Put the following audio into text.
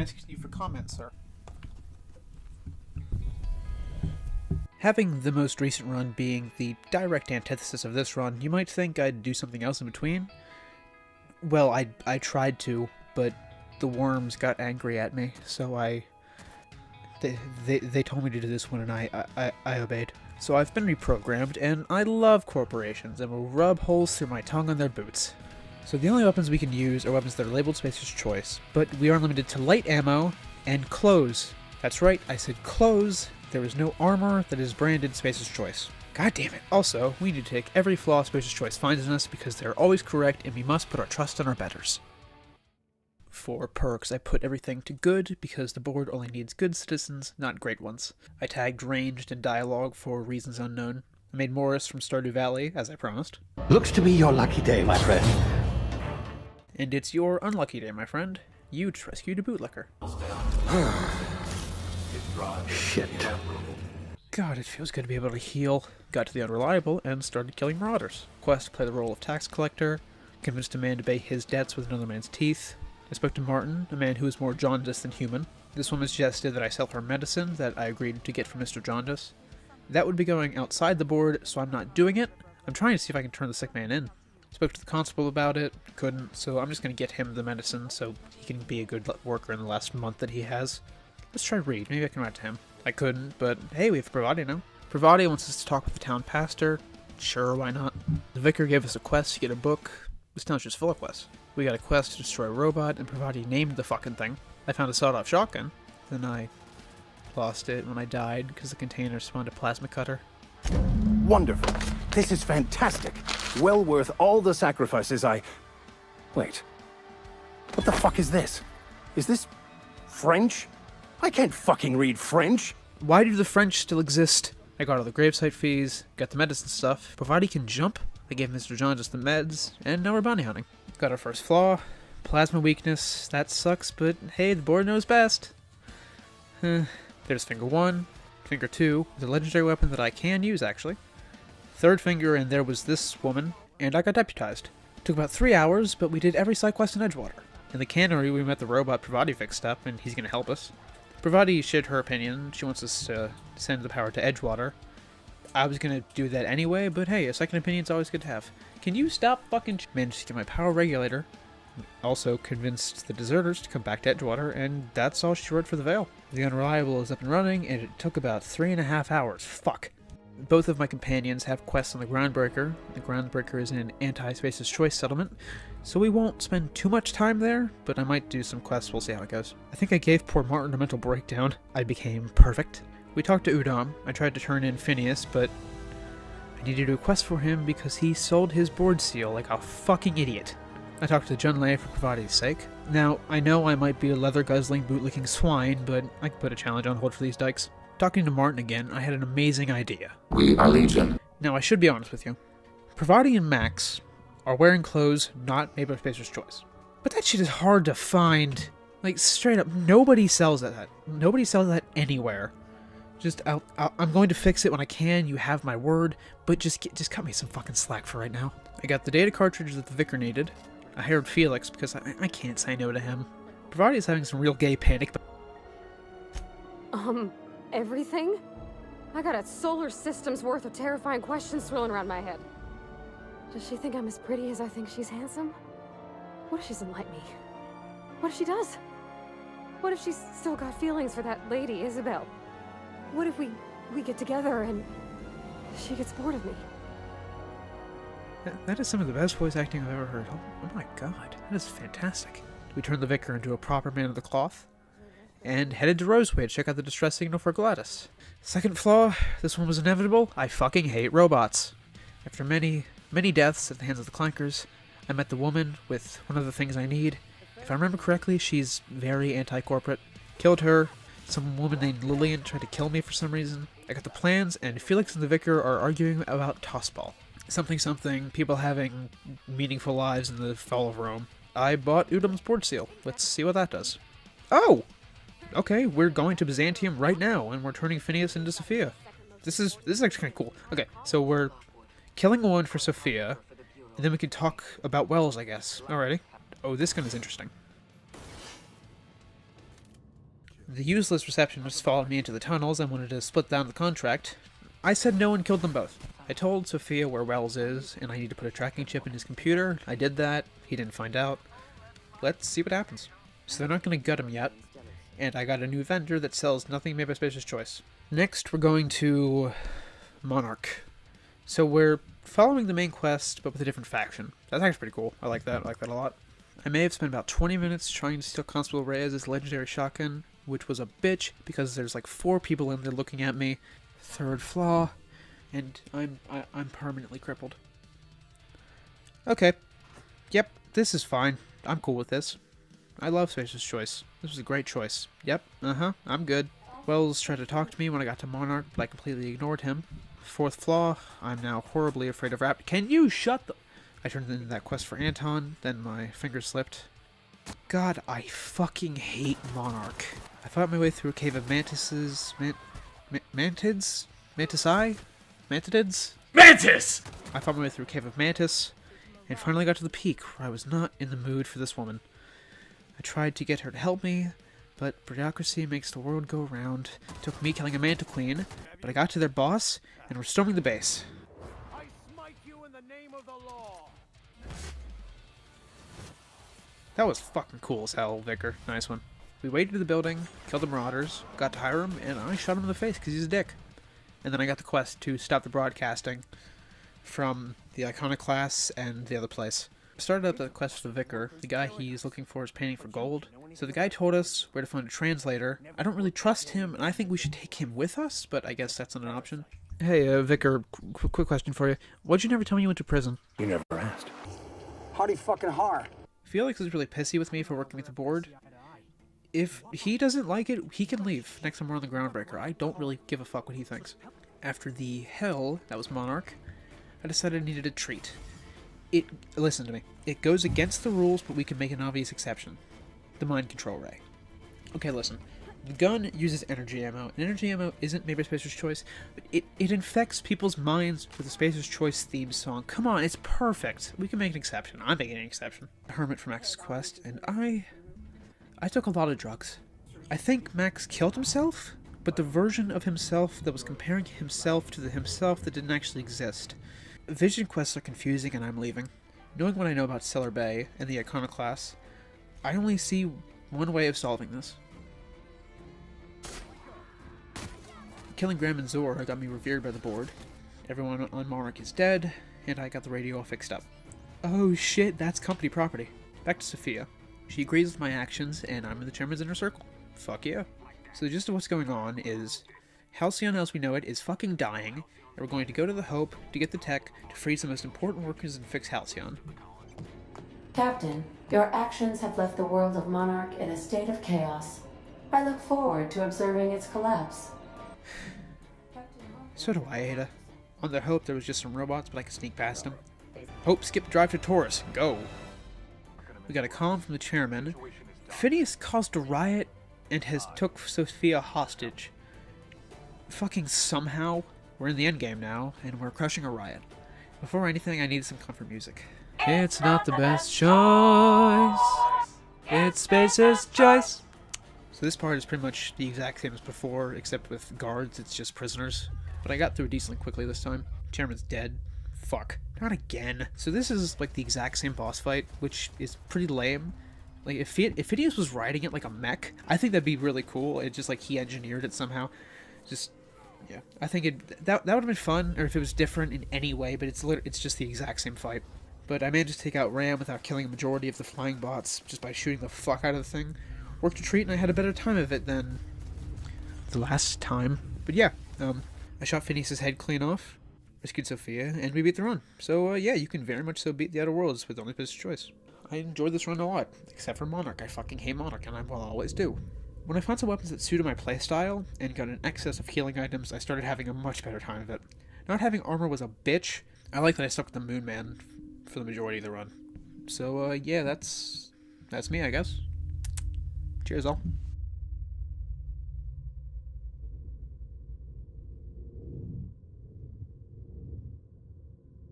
asking you for comment, sir. Having the most recent run being the direct antithesis of this run, you might think I'd do something else in between. Well, I tried to, but the worms got angry at me, so they told me to do this one, and I obeyed. So I've been reprogrammed, and I love corporations, and will rub holes through my tongue on their boots. So the only weapons we can use are weapons that are labeled Spacer's Choice, but we are limited to light ammo and clothes. That's right, I said clothes. There is no armor that is branded Spacer's Choice. God damn it. Also, we need to take every flaw Spacer's Choice finds in us because they're always correct, and we must put our trust in our betters. For perks, I put everything to good because the board only needs good citizens, not great ones. I tagged ranged and dialogue for reasons unknown. I made Morris from Stardew Valley, as I promised. Looks to be your lucky day, my friend. And it's your unlucky day, my friend. You just rescued a bootlicker. Shit. God, it feels good to be able to heal. Got to the Unreliable and started killing marauders. Quest to play the role of tax collector. Convinced a man to pay his debts with another man's teeth. I spoke to Martin, a man who is more jaundiced than human. This woman suggested that I sell her medicine that I agreed to get from Mr. Jaundice. That would be going outside the board, so I'm not doing it. I'm trying to see if I can turn the sick man in. Spoke to the constable about it, couldn't, so I'm just going to get him the medicine so he can be a good worker in the last month that he has. Let's try Reed, maybe I can write to him. I couldn't, but hey, we have Pyrates now. Pyrates wants us to talk with the town pastor. Sure, why not? The vicar gave us a quest to get a book. This town's just full of quests. We got a quest to destroy a robot, and Pyrates named the fucking thing. I found a sawed-off shotgun, then I lost it when I died because the container spawned a plasma cutter. Wonderful. This is fantastic. Well worth all the sacrifices Wait. What the fuck is this? Is this French? I can't fucking read French. Why do the French still exist? I got all the gravesite fees, got the medicine stuff. Pyrates can jump. I gave Mr. John just the meds, and now we're bounty hunting. Got our first flaw. Plasma weakness. That sucks, but hey, the board knows best. There's finger 1. Finger 2. The legendary weapon that I can use, actually. Third finger, and there was this woman, and I got deputized. Took about 3 hours, but we did every side quest in Edgewater. In the cannery, we met the robot Pyrates fixed up, and he's gonna help us. Pyrates shared her opinion. She wants us to send the power to Edgewater. I was gonna do that anyway, but hey, a second opinion's always good to have. Can you stop fucking managed to get my power regulator. Also convinced the deserters to come back to Edgewater, and that's all she wrote for the Veil. The Unreliable is up and running, and it took about 3.5 hours. Fuck. Both of my companions have quests on the Groundbreaker. The Groundbreaker is in an anti-Spacer's Choice settlement, so we won't spend too much time there, but I might do some quests, we'll see how it goes. I think I gave poor Martin a mental breakdown. I became perfect. We talked to Udom. I tried to turn in Phineas, but I needed to do a quest for him because he sold his board seal like a fucking idiot. I talked to Junlei for Pyrates' sake. Now, I know I might be a leather-guzzling, bootlicking swine, but I can put a challenge on hold for these dykes. Talking to Martin again, I had an amazing idea. We are Legion. Now, I should be honest with you. Pyrates and Max are wearing clothes not made by Spacer's Choice. But that shit is hard to find. Like, straight up, nobody sells that. Nobody sells that anywhere. Just, I'm going to fix it when I can, you have my word, but just cut me some fucking slack for right now. I got the data cartridge that the vicar needed. I hired Felix because I can't say no to him. Pyrates is having some real gay panic, but... Everything? I got a solar system's worth of terrifying questions swirling around my head. Does she think I'm as pretty as I think she's handsome? What if she doesn't like me? What if she does? What if she's still got feelings for that lady, Isabel? What if we get together and she gets bored of me? That is some of the best voice acting I've ever heard. Oh my god, that is fantastic. We turned the vicar into a proper man of the cloth, and headed to Roseway to check out the distress signal for Gladys. Second flaw, this one was inevitable. I fucking hate robots. After many deaths at the hands of the clankers, I met the woman with one of the things I need. If I remember correctly, she's very anti-corporate. Killed her. Some woman named Lillian tried to kill me for some reason. I got the plans, and Felix and the vicar are arguing about tossball. Something, people having meaningful lives in the fall of Rome. I bought Udom's board seal. Let's see what that does. Oh! Okay, we're going to Byzantium right now, and we're turning Phineas into Sophia. This is actually kind of cool. Okay, so we're killing one for Sophia, and then we can talk about Wells, I guess. Alrighty. Oh, this gun is interesting. The useless receptionist followed me into the tunnels and wanted to split down the contract. I said no and killed them both. I told Sophia where Wells is, and I need to put a tracking chip in his computer. I did that. He didn't find out. Let's see what happens. So they're not going to gut him yet, and I got a new vendor that sells nothing made by Spacer's Choice. Next, we're going to Monarch. So we're following the main quest, but with a different faction. That's actually pretty cool. I like that. I like that a lot. I may have spent about 20 minutes trying to steal Constable Reyes' legendary shotgun, which was a bitch, because there's like 4 people in there looking at me. Third flaw, and I'm permanently crippled. Okay. Yep, this is fine. I'm cool with this. I love Spacer's Choice. This was a great choice. Yep, I'm good. Wells tried to talk to me when I got to Monarch, but I completely ignored him. Fourth flaw, I'm now horribly afraid of rap. Can you shut the... I turned into that quest for Anton, then my finger slipped. God, I fucking hate Monarch. I fought my way through a cave of mantises... Mantids? Mantisi? Mantids? MANTIS! I fought my way through a cave of mantis, and finally got to the peak, where I was not in the mood for this woman. I tried to get her to help me, but bureaucracy makes the world go round. It took me killing a Manta Queen, but I got to their boss, and we're storming the base. I smite you in the name of the law. That was fucking cool as hell, Vicar. Nice one. We waded to the building, killed the marauders, got to Hiram, and I shot him in the face because he's a dick. And then I got the quest to stop the broadcasting from the Iconoclasts and the other place. I started up the quest for the Vicar. The guy he's looking for is painting for gold. So the guy told us where to find a translator. I don't really trust him, and I think we should take him with us, but I guess that's not an option. Hey, Vicar, quick question for you. Why'd you never tell me you went to prison? You never asked. Hardy fucking har. Felix is really pissy with me for working with the board. If he doesn't like it, he can leave next time we're on the Groundbreaker. I don't really give a fuck what he thinks. After the hell, that was Monarch, I decided I needed a treat. Listen to me. It goes against the rules, but we can make an obvious exception. The mind control ray. Okay, listen. The gun uses energy ammo, and energy ammo isn't made by Spacer's Choice, but it infects people's minds with the Spacer's Choice theme song. Come on, it's perfect. We can make an exception. I'm making an exception. Hermit from Max's Quest, and I took a lot of drugs. I think Max killed himself, but the version of himself that was comparing himself to the himself that didn't actually exist. Vision quests are confusing and I'm leaving. Knowing what I know about Cellar Bay and the Iconoclasts, I only see one way of solving this. Killing Graham and Zora got me revered by the board. Everyone on Monarch is dead, and I got the radio all fixed up. Oh shit, that's company property. Back to Sophia. She agrees with my actions, and I'm in the chairman's inner circle. Fuck yeah. So the gist of what's going on is, Halcyon as we know it is fucking dying, and we're going to go to the Hope to get the tech to freeze the most important workers and fix Halcyon. Captain, your actions have left the world of Monarch in a state of chaos. I look forward to observing its collapse. So do I, Ada. On the Hope there was just some robots, but I could sneak past them. Hope, skip drive to Taurus. Go. We got a call from the chairman. Phineas caused a riot and has took Sophia hostage. Fucking somehow. We're in the endgame now, and we're crushing a riot. Before anything, I need some comfort music. It's not the best choice. It's Spacer's Choice. So this part is pretty much the exact same as before, except with guards, it's just prisoners. But I got through decently quickly this time. Chairman's dead. Fuck. Not again. So this is like the exact same boss fight, which is pretty lame. Like, if Phineas was riding it like a mech, I think that'd be really cool. It's just like he engineered it somehow. Just, yeah. I think that would have been fun, or if it was different in any way, but it's just the exact same fight. But I managed to take out Ram without killing a majority of the flying bots, just by shooting the fuck out of the thing. Worked a treat, and I had a better time of it than the last time. But yeah, I shot Phineas's head clean off, rescued Sophia, and we beat the run. So yeah, you can very much so beat the Outer Worlds with only Spacer's Choice. I enjoyed this run a lot, except for Monarch. I fucking hate Monarch, and I will always do. When I found some weapons that suited my playstyle, and got an excess of healing items, I started having a much better time of it. Not having armor was a bitch. I like that I stuck with the Moon Man for the majority of the run. So yeah, that's me, I guess. Cheers all.